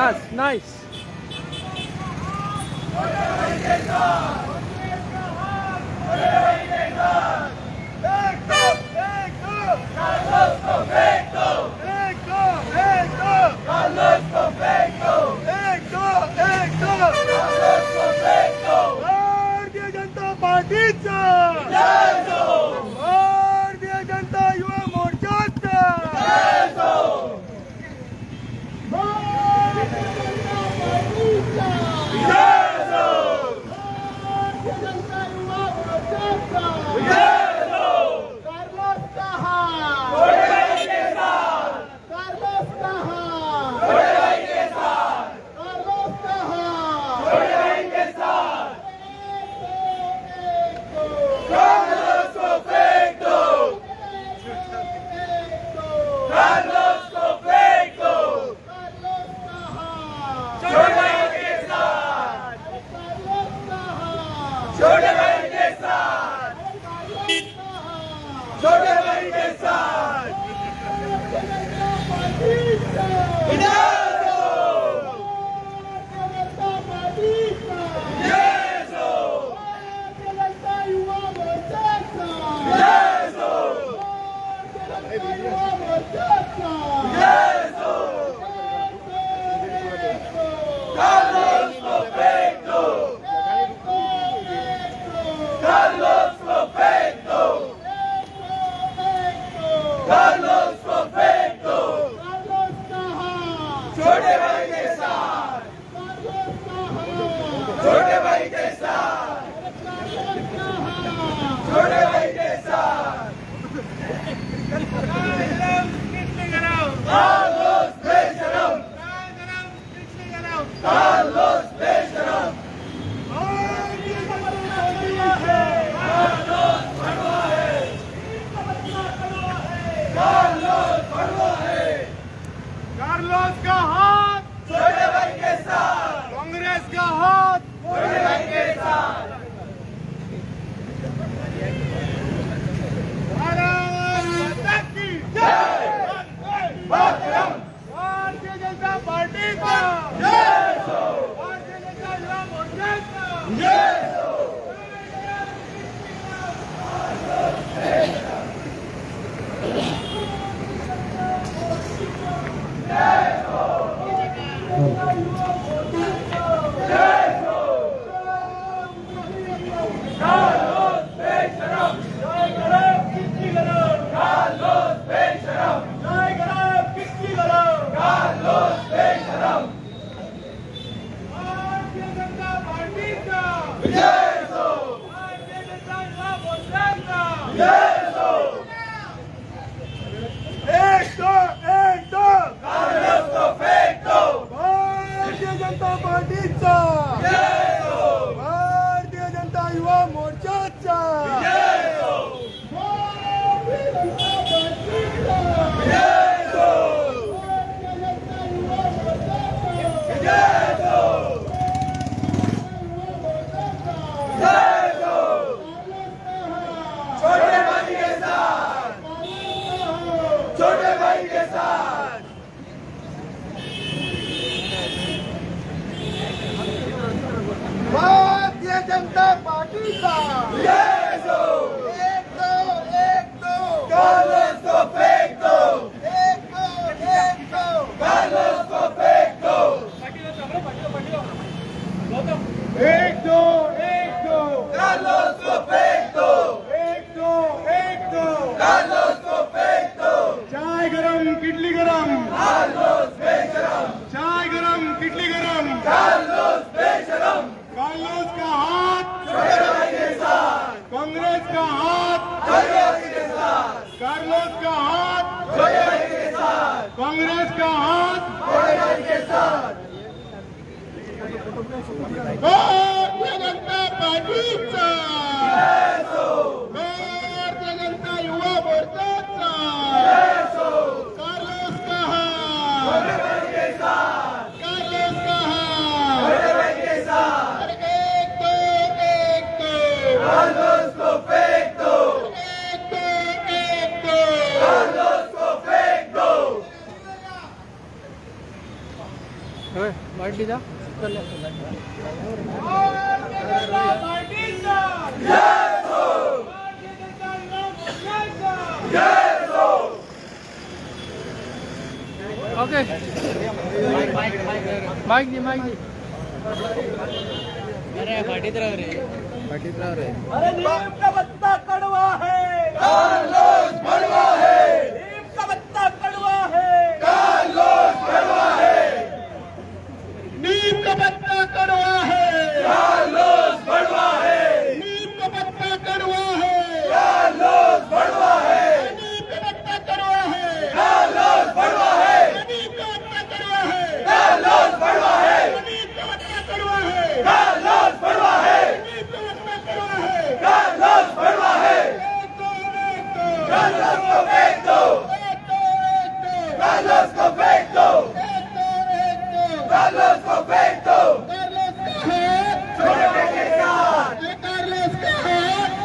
That's nice. Bharatiya Janata पार्टीचा भारतीय जनता युवा मोर्चाचा Carlos का हाथ छोटे भाई के साथ, कांग्रेस का हाथ छोटे भाई के साथ। भारत माता की जय। भारतीय जनता पार्टी का जय। भारतीय जनता युवा मोर्चा का जय। भारतीय जनता युवा मोर्चाचा छोटे भाई के साथ, छोटे भाई के साथ। भारतीय जनता पार्टी का एक दो कार्लोस को फेंक दो, एक दो कार्लोस को फेंक दो, एक दो कार्लोस को फेंक दो, एक दो कार्लोस को फेंक दो। चाय गरम किडली गरम कार्लोस बेशरम, चाय गरम किडली गरम कार्लोस बेशरम। कार्लोस का हाथ छोटे भाई के साथ, कांग्रेस का हाथ छोटे भाई के साथ, कार्लोस का हाथ छोटे भाई के साथ, कांग्रेस का हाथ छोटे भाई के साथ। भारतीय जनता पार्टीचा भारतीय जनता युवा मोर्चाचा कार्लोस का हाथ छोटे भाई के साथ, कार्लोस का हाथ छोटे भाई के साथ। एक दो कार्लोस को फेंक दो, एक दो कार्लोस को फेंक दो। ओके माइक दी अरे पार्टीत राह रे अरे नीम का पत्ता कड़वा है, कार्लोस बड़वा है। नीम का पत्ता कड़वा है, कार्लोस बड़वा है। नीम का पत्ता कड़वा है, कार्लोस बड़वा है। नीम का पत्ता कड़वा है, कार्लोस बड़वा है। नीम का पत्ता कड़वा है, कार्लोस बड़वा है। नीम का पत्ता कड़वा है, कार्लोस बड़वा है। नीम का पत्ता कड़वा है, कार्लोस बड़वा है। Carlos Barba है, Carlos को फेंक दो, Carlos को फेंक दो, Carlos को फेंक दो। छोटे भाई के साथ,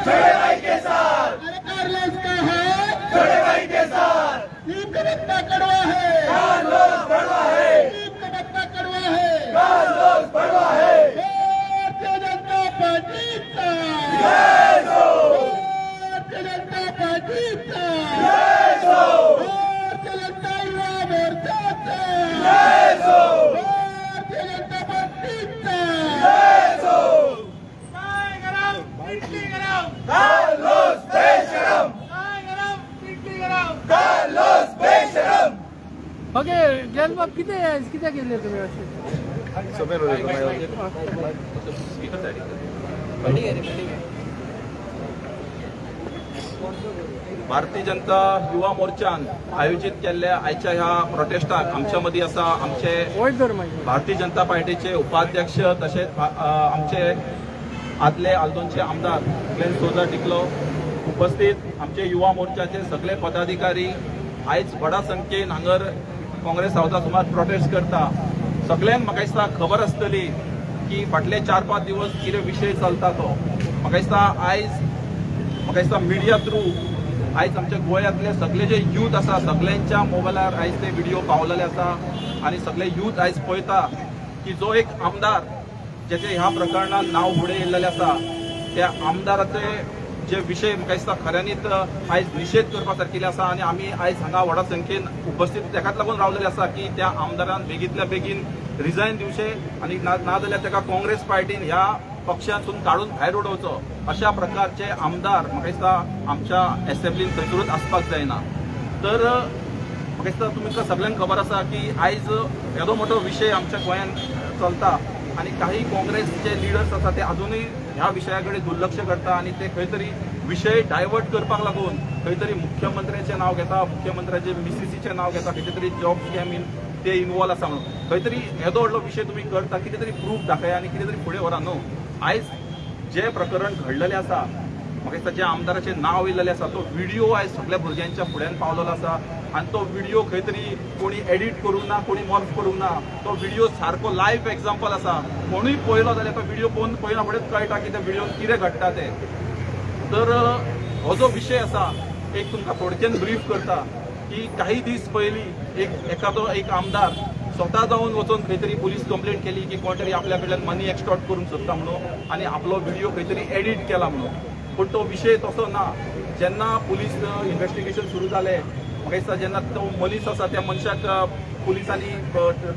छोटे भाई के साथ, छोटे भाई के साथ। Carlos Barba है, Carlos Barba है। ओके जल बाब किती गेले तुम्ही असे भारतीय जनता युवा मोर्चान आयोजित केल्ल्या आयच्या ह्या प्रोटेस्टाक आमच्या मदीं आसा आमचे भारतीय जनता पार्टीचे उपाध्यक्ष तशेंच आमचे आदले आल्दोनचे आमदार ग्लेन सोजा टिकलो उपस्थित आमचे युवा मोर्चाचे सगळे पदाधिकारी आयज व्हडा संख्येन हांगर काँग्रेस हाऊसा सुमार प्रोटेस्ट करता। सगळ्यांक म्हाका दिसता खबर आसतली की फाटले 4-5 दिवस कितें विशय चलता तो। म्हाका दिसता आयज म्हाका दिसता मिडिया थ्रू आयज आमच्या गोंयांतले सगळे जे यूथ आसा सगळ्यांच्या मोबायलार आयज ते व्हिडिओ पावलेले आसा आनी सगळे यूथ आयज पळयता की जो एक आमदार जेचे ह्या प्रकरणात नाव फुडें येयल्लेले आसा त्या आमदाराचे जे विशय म्हाका दिसता खऱ्यांनीच आयज निशेध करपा सारकिले आसा आनी आमी आयज हांगा व्हडा संख्येन उपस्थित तेकाच लागून रावलेले आसा की त्या आमदारान बेगींतल्या बेगीन रिजायन दिवचे आनी नाजाल्यार तेका काँग्रेस पार्टीन ह्या पक्षांतून काढून भायर उडोवचो अशा प्रकारचे आमदार म्हाका दिसता आमच्या असेंब्लीन खंयसरूच आसपाक जायना। तर म्हाका दिसता तुमकां सगळ्यांक खबर आसा की आयज येदो मोठो विशय आमच्या गोंयांत चलता आनी काही काँग्रेसचे लिडर्स आसा ते अजूनही ह्या विशयाकडे दुर्लक्ष करता आणि ते खंय तरी विषय डायवर्ट करपाक लागून खंय तरी मुख्यमंत्र्याचे नाव घेता मुख्यमंत्र्याचे मिसिसीचे नाव घेता कितें तरी जॉब स्कॅमीन ते इन्वॉल्व आसा म्हणून खंय तरी येदो व्हडलो विशय तुमी करता कितें तरी प्रूफ दाखया आनी कितें तरी फुडें व्हरा न्हू। आयज जे प्रकरण घडलेलें आसा म्हाका दिसता जे आमदाराचें नाव येयल्लें आसा तो व्हिडिओ आयज सगळ्या भुरग्यांच्या फुड्यान पावलेलो आसा आनी तो व्हिडिओ खंय तरी कोणी एडिट करूंक ना कोणी मॉर्फ करूंक ना तो व्हिडिओ सारको लायव्ह एग्जाम्पल आसा कोणूय पळयलो जाल्यार तो व्हिडिओ पळयना फुडेंच कळटा की त्या व्हिडिओन कितें घडटा तें। तर हो जो विशय आसा एक तुमकां थोडक्यान ब्रीफ करता की काही दीस पयलीं एखादो एक आमदार स्वता जावन वचून खंय तरी पुलीस कंप्लेंट केली की कोण तरी आपल्या कडल्यान मनी एक्सटॉर्ट करूंक सोदता म्हणून आनी आपलो व्हिडिओ खंय तरी एडिट केला म्हणून। पूण तो विशय तसो ना। जेन्ना पुलीस इन्व्हेस्टिगेशन सुरू जालें म्हाका दिसता जेन्ना तो मनीस आसा त्या मनशाक पुलिसांनी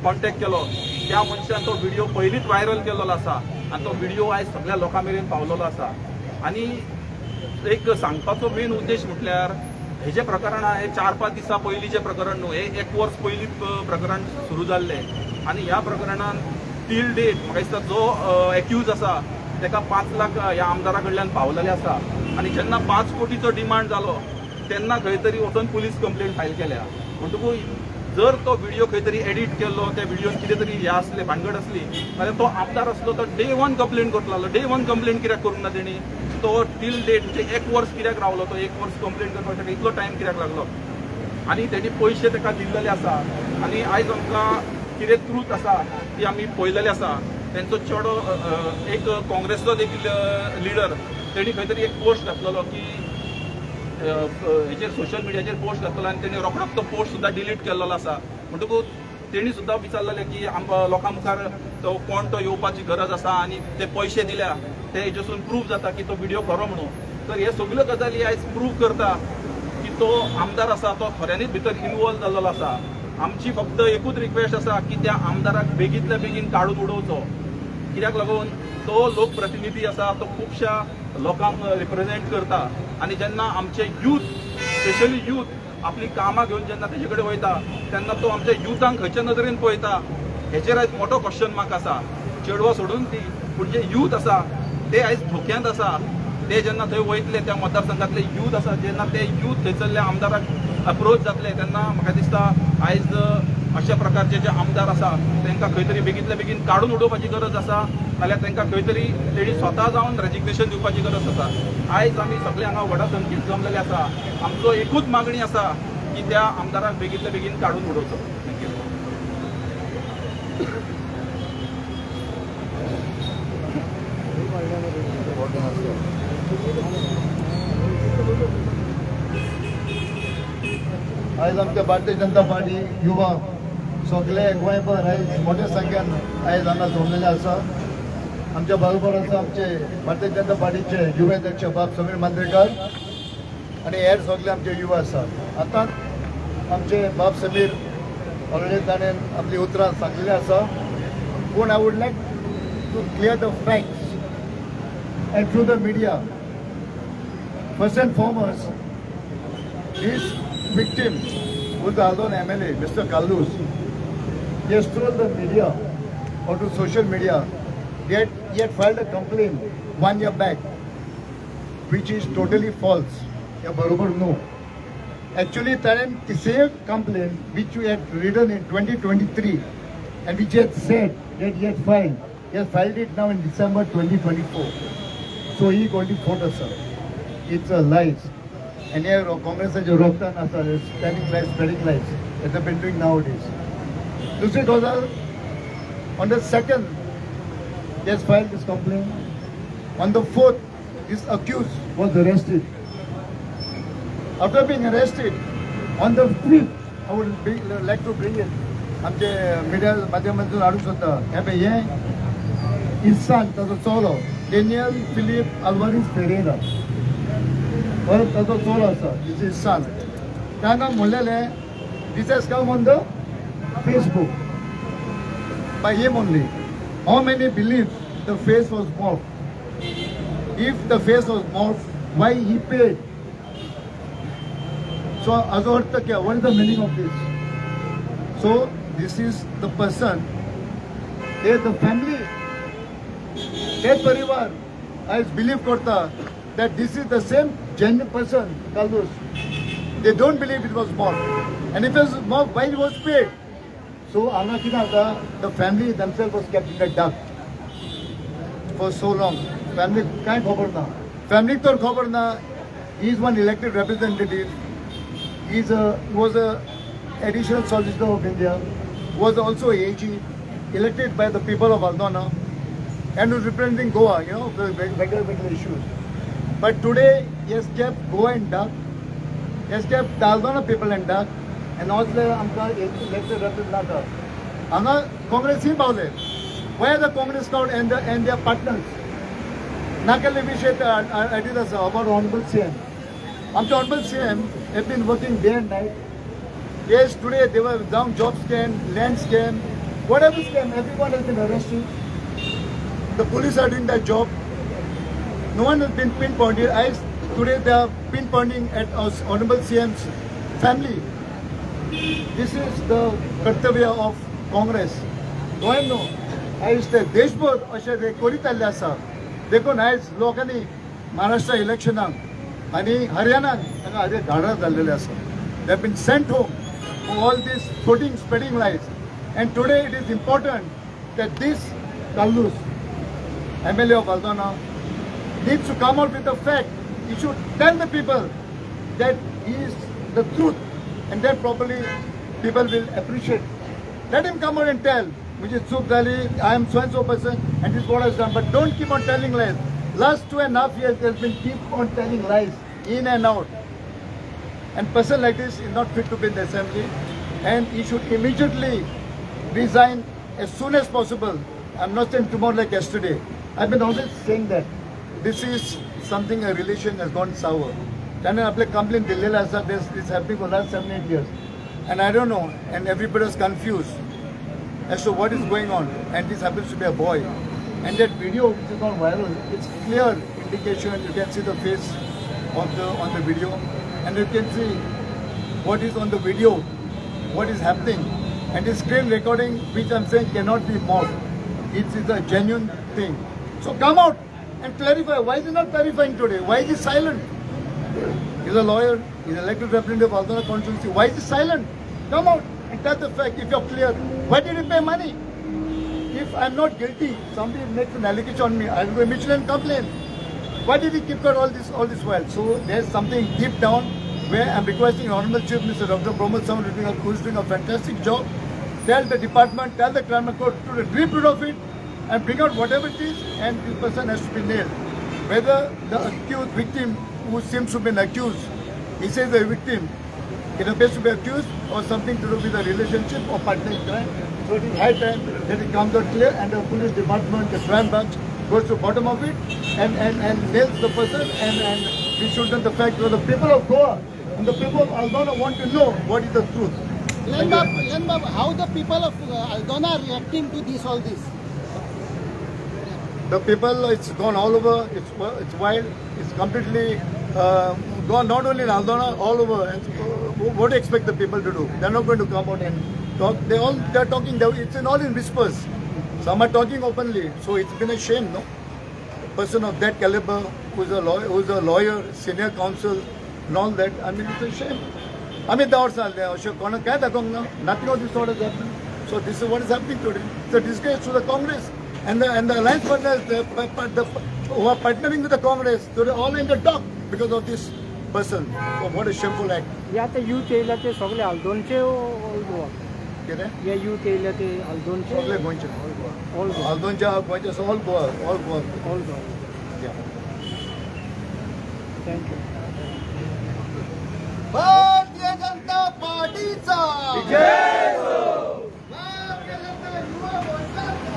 कॉन्टॅक्ट केलो त्या मनशान तो व्हिडिओ पयलींच व्हायरल केलेलो आसा आनी तो व्हिडिओ आयज सगळ्या लोकां मेरेन पावलेलो आसा। आनी एक सांगपाचो मेन उद्देश म्हटल्यार हे जे प्रकरण आहे 4-5 दिसां पयलींचें प्रकरण न्हू, हे 1 वर्स पयलीं प्रकरण सुरू जाल्लें आनी ह्या प्रकरणान टील डेट म्हाका दिसता जो एक्यूज आसा तेका 5 लाख ह्या आमदारा कडल्यान पावलेले आसा आनी जेन्ना 5 कोटीचो डिमांड जालो तेन्ना खंय तरी वचून पुलीस कंप्लेंट फायल केल्या। म्हणटकूच जर तो व्हिडिओ खंय तरी एडिट केल्लो त्या व्हिडिओन कितें तरी हे आसलें भानगड आसली जाल्यार तो आमदार आसलो तो डे 1 कंप्लेंट करतलो। डे 1 कंप्लेंट कित्याक करूंक ना तेणी? तो टील डेट म्हणजे 1 वर्स कित्याक रावलो? तो 1 वर्स कंप्लेंट करपाक ताका इतलो टायम कित्याक लागलो? आनी तेणी पयशे ताका दिल्लेले आसा आनी आयज आमकां कितें ट्रूथ आसा ती आमी पळयलेली आसा। तेंचो चेडो एक काँग्रेसचो एक लिडर तेणी खंय तरी एक पोस्ट घातलेलो की हेचेर सोशल मिडियाचेर पोस्ट घातलेलो आनी तेणी रोखडोच तो पोस्ट सुद्दां डिलीट केल्लो आसा। म्हणटकूच तेणी सुद्दां विचारलेलें की लोकां मुखार तो कोण तो येवपाची गरज आसा आनी ते पयशे दिल्या ते हेजेसून प्रूफ जाता की तो व्हिडिओ खरो म्हणून. तर हे सगल्यो गजाली आयज प्रूफ करता की तो आमदार आसा तो खऱ्यांनीच भितर इन्वॉल्व जाल्लो आसा. आमची फक्त एकूच रिक्वेस्ट आसा की त्या आमदाराक बेगींतल्या बेगीन काडून उडोवचो. कित्याक लागून तो लोकप्रतिनिधी आसा तो खुबशा लोकांक रिप्रेझेंट करता आनी जेन्ना आमचे यूथ स्पेशली यूथ आपली कामां घेवन जेन्ना तेजे कडेन वयता तेन्ना तो आमच्या युथांक खंयच्या नदरेन पळयता हेचेर आयज मोठो क्वेश्चन मार्क आसा. चेडवां सोडून ती पूण जे यूथ आसा ते आयज धोक्यांत आसा. ते जेन्ना थंय वयतले त्या मतदारसंघातले यूथ आसा जेन्ना ते यूथ थंयसरल्या आमदाराक अप्रोच जातले तेन्ना म्हाका दिसता आयज अशा प्रकारचे जे आमदार आसा तांकां खंय तरी बेगींतल्या बेगीन काडून उडोवपाची गरज आसा नाल्यार तांकां खंय तरी तेणी स्वता जावन रेजिग्नेशन दिवपाची गरज आसा. आयज आमी सगळे हांगा व्हडा संख्येन जमलेले आसा. आमचो एकूच मागणी आसा की त्या आमदाराक बेगींतल्या बेगीन काडून उडोवचो. थँक्यू. आयज आमच्या भारतीय जनता पार्टी युवा सगळे गोंयभर आयज मोठ्या संख्यान आयज हांगा जमलेले आसा. आमच्या बरोबर आसा आमचे भारतीय जनता पार्टीचे युवा अध्यक्ष बाब समीर मांद्रेकर आनी हेर सगळे आमचे युवा आसा. आतां आमचे बाब समीर ऑलरेडी ताणें आपली उतरां सांगलेली आसा. पूण I would like to clear the facts and through the media. First and foremost this victim was the Aldona MLA, Mr. Kallus. He has told the media or to social media that he had filed a complaint 1 year back, which is totally false. Yeah, barobar no. Actually, the same complaint which we had written in 2023 and which he had said that he has filed it now in December 2024. So he only fought us, sir. It's a lies. And here Congress has rocked us, spreading lies, as they've been doing nowadays. Dusri Gozal, on the 2nd, he has filed this complaint. On the 4th, this accused was arrested. After being arrested, on the 5th, I would like to bring it. आमचे media माध्यमांतून हाडूंक सोदता. हे इन्सान ताचो चलो Daniel Philip Alvares Pereira परत ताचो चलो आसा इज इज सन. तांकां म्हणलेलें this has come on the Facebook by him only. How many believe the face was morph. If the face was morph why he paid. So हाजो अर्थ क्या what is the meaning of this. So this is the person ते the family ते परिवार आयज believe करता that this is the same genuine person, Kallus. They don't believe it was mobbed. And if it was mobbed, why it was paid? So, the family themselves was kept in the dark for so long. Family can't cover now. Family to cover now. He is one elected representative. He was a additional solicitor of India. Was also AG, elected by the people of Aldona, and was representing Goa, the regular issues. But today, he has kept Goa in dark. He has kept the Aldona people in dark. And also, Amka elected representative. Anga Congress ही पावले. Where the Congress crowd and their partners? Nakale Vishet Adidas about Honorable CM. Amka Honorable CM have been working day and night. Yes, today they were down job scam, land scam, whatever scam. Everyone has been arrested. The police are doing their job. No one has been pinpointed. Today they are pinpointing at our Honorable CM's family. This is the kartavya of Congress. No one knows. आयज ते देशभर अशें ते करीत आयल्ले आसा. देखून आयज लोकांनी महाराष्ट्र इलेक्शनाक आनी हरियाणाक हांगा हाजे धाडा जाल्लेले आसा. They have been sent home for all these floating spreading lies. End today it is important that this Kallus, MLA of Aldona, needs to come out with a fact. He should tell the people that he is the truth, and then probably people will appreciate. Let him come out and tell, which is Sukh Dali, I am so and so person, and this is what has done. But don't keep on telling lies. Last 2.5 years, there has been keep on telling lies in and out. And person like this is not fit to be in the assembly, and he should immediately resign as soon as possible. I'm not saying tomorrow like yesterday. I've been always saying that this is something, a relation has gone sour. And आपले complaint दिलेला असा this is happening for last 7-8 years. And I don't know, and everybody is confused as to what is going on. And this happens to be a boy. And that video which is gone viral, it's clear indication. You can see the face of on the video, and you can see what is on the video, what is happening. And the screen recording, which I'm saying cannot be mocked. It is a genuine thing. So come out and clarify. Why is he not clarifying today? Why is he silent? He's a lawyer. He's elected representative of Aldona constituency. Why is he silent? Come out and tell the fact. If you're clear, why did he pay money? If I'm not guilty, somebody makes an allegation on me, I'll go immediately and complain. Why did he keep quiet all this while? So there's something deep down where I'm requesting Honorable Chief Minister Dr. Pramod Sawant, who's doing a fantastic job. Tell the department, tell the crime court to rip rid of it and bring out whatever it is, and this person has to be nailed. Whether the accused victim who seems to be accused, he says the victim, it appears to be accused or something to do with a relationship or partner crime. So it is high time that it comes out clear and the police department, the crime branch goes to the bottom of it and nails the person and we should know the fact that the people of Goa and the people of Aldona want to know what is the truth. Lenbab, how the people of Aldona are reacting to all this? The people, it's gone all over, it's wild, it's completely gone not only in Aldona, all over. And what do you expect the people to do? They're not going to come out and talk. They're talking, it's all in whispers. Some are talking openly. So it's been a shame, no? A person of that caliber, who's a lawyer, senior counsel, and all that, I mean, it's a shame. I mean, nothing of this sort has happened. So this is what is happening today. It's a disgrace to the Congress. And the alliance partners who are partnering with the Congress, they're all in the dock because of this person. So what a shameful act. या ते youth येयला ते सगळे आल्दोनचे old Goa कितें? या youth येयला ते आल्दोनचे सगळे गोंयचे. ऑल गोवा Aldonja, गोंयचे, so all Goa. All Goa Yeah. Thank you Bharatiya Janata पार्टीचा जय भारतीय जनता युवा मोर्चाचा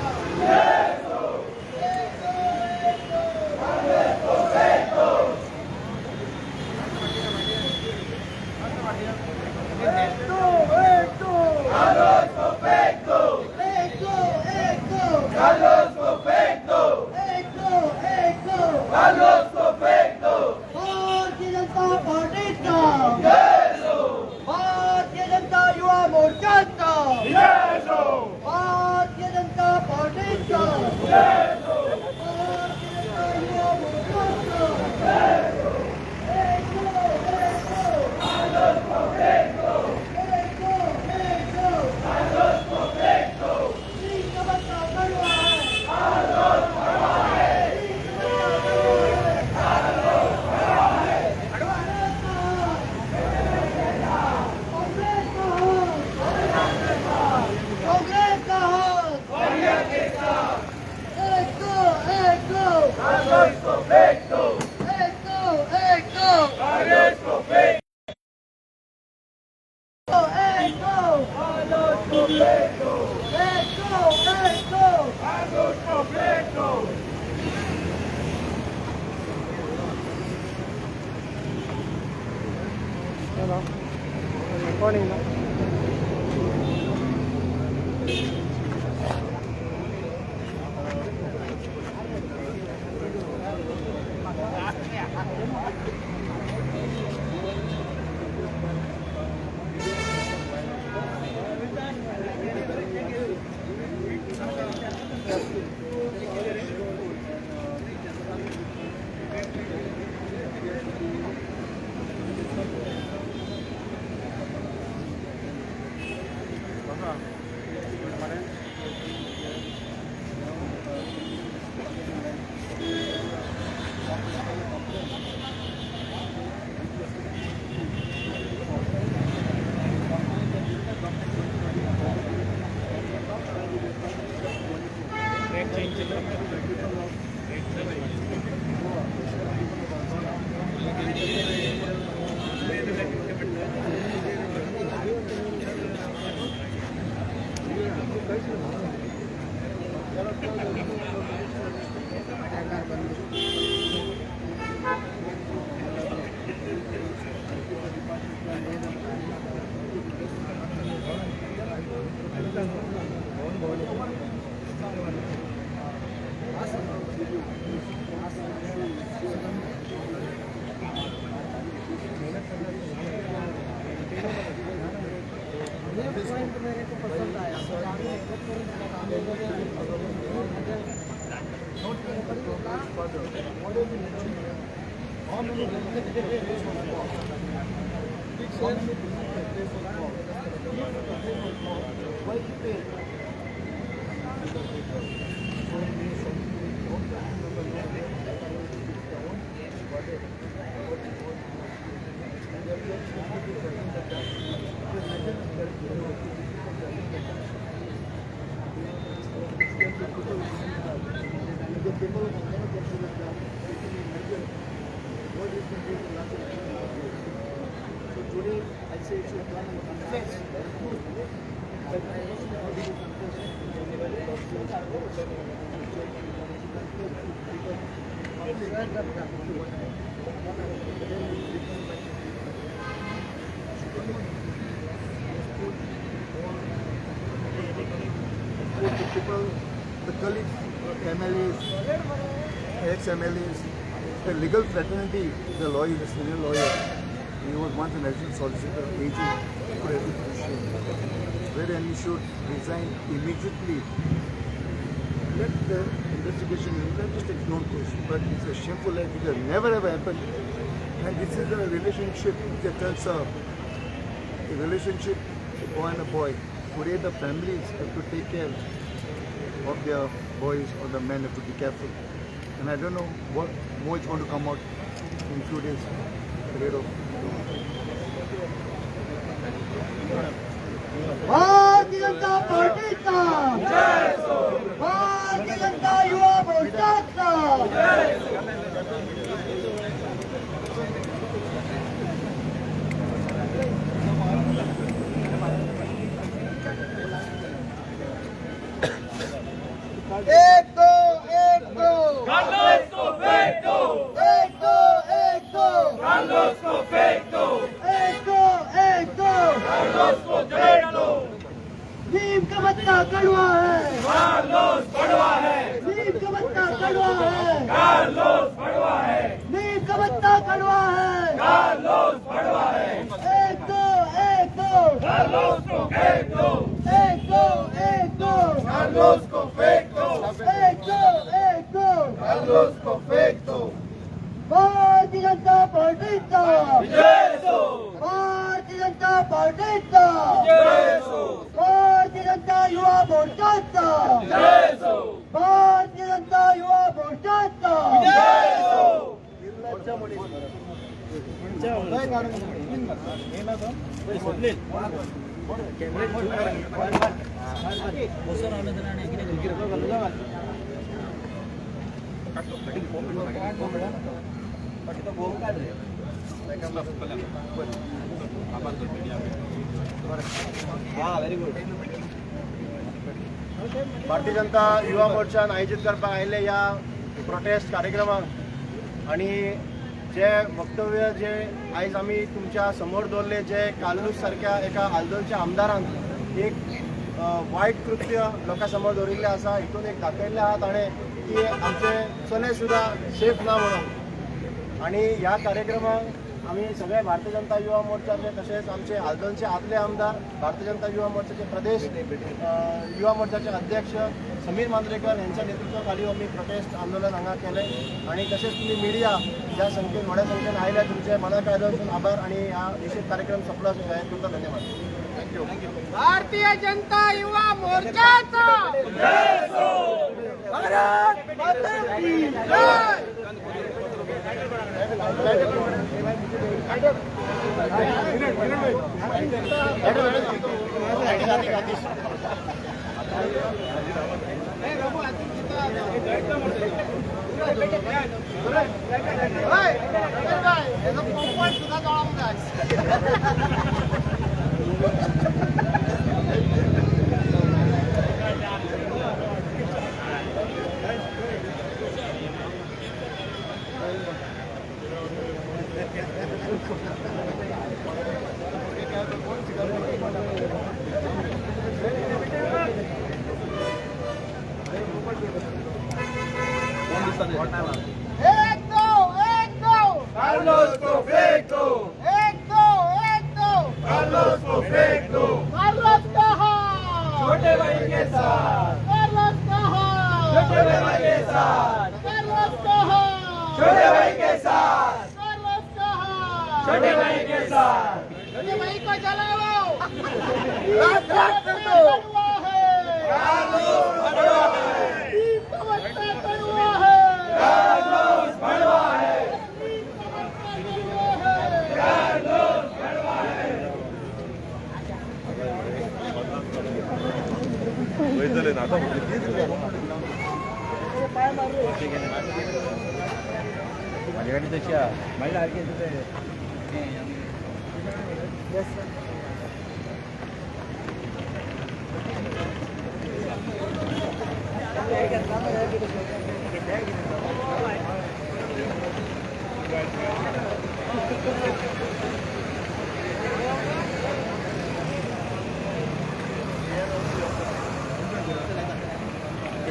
भारतीय जनता पार्टीचा भारतीय जनता युवा मोर्चाचा भारतीय जनता पार्टीचा भारतीय जनता युवा मोर्चाचा recording now. People, the colleagues, MLAs, ex-MLAs, the legal fraternity, the lawyer, the senior lawyer, he was once an additional solicitor, agent for every position, wherein he should resign immediately. Let the investigation, not just a known question, but it's a shameful act. It has never ever happened. And this is a relationship that tells a relationship, a boy and a boy. Today the families have to take care of their boys, or the men have to be careful. And I don't know what more is going to come out in few days. Bharatiya Janata पार्टीचा भारतीय जनता युवा मोर्चाचा एक दो Carlos को फेंक दो, एक दो Carlos को फेंक दो, एक दो Carlos को फेंक दो। नीम का पत्ता कड़वा है Carlos कड़वा है, नीम का पत्ता कड़वा है Carlos कड़वा है, नीम का पत्ता कड़वा है Carlos कड़वा है। एक दो Carlos को फेंक दो, एक दो Carlos को फेंक दो, Carlos को फेंक दो। भारतीय जनता पार्टीचा जय हो, भारतीय जनता पार्टीचा जय हो, भारतीय जनता युवा मोर्चाचा जय हो, भारतीय जनता युवा मोर्चाचा जय हो। भारतीय जनता युवा मोर्चान आयोजित करपाक आयिल्ले ह्या प्रोटेस्ट कार्यक्रमाक आणि जे वक्तव्य जे आयज आमी तुमच्या समोर दवरले, जे कालूस सारख्या एका आल्दोलच्या आमदारान एक वायट कृत्य लोकां समोर दवरिल्लें आसा, हितून एक दाखयल्लें आहा ताणें की आमचे चले सुद्दां सेफ ना म्हणून. आणि ह्या कार्यक्रमाक आमी सगळे भारतीय जनता युवा मोर्चाचे तशेंच आमचे आल्दोलचे आदले आमदार, भारतीय जनता युवा मोर्चाचे प्रदेश युवा मोर्चाचे अध्यक्ष समीर मांद्रेकर यांच्या नेतृत्वाखाली आम्ही प्रोटेस्ट आंदोलन हांगा केलें. आणि तशेंच तुम्ही मिडिया ज्या संख्येन व्हड्या संख्येन आयल्या, तुमचे मनाक आयल्यासून आभार. आणि ह्या निश्चित कार्यक्रम सोंपलो अशें जाहीर करता. धन्यवाद. थँक्यू. भारतीय जनता युवा मोर्चाचा जय हो, भारत माता की जय. एक दो कार्लोस को फेंक दो, एक दो कार्लोस को फेंक दो, कार्लोस कहा छोटे भाई के साथ, कार्लोस कहा छोटे भाई के साथ, कार्लोस कहा छोटे भाई के साथ, कार्लोस कहा छोटे भाई के साथ। छोटे भाई को जलाओ रात कड़वा है कार्लोस बड़वा है, समझता कड़वा है कार्लोस बड़वा है, कार्लोस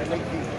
Thank you.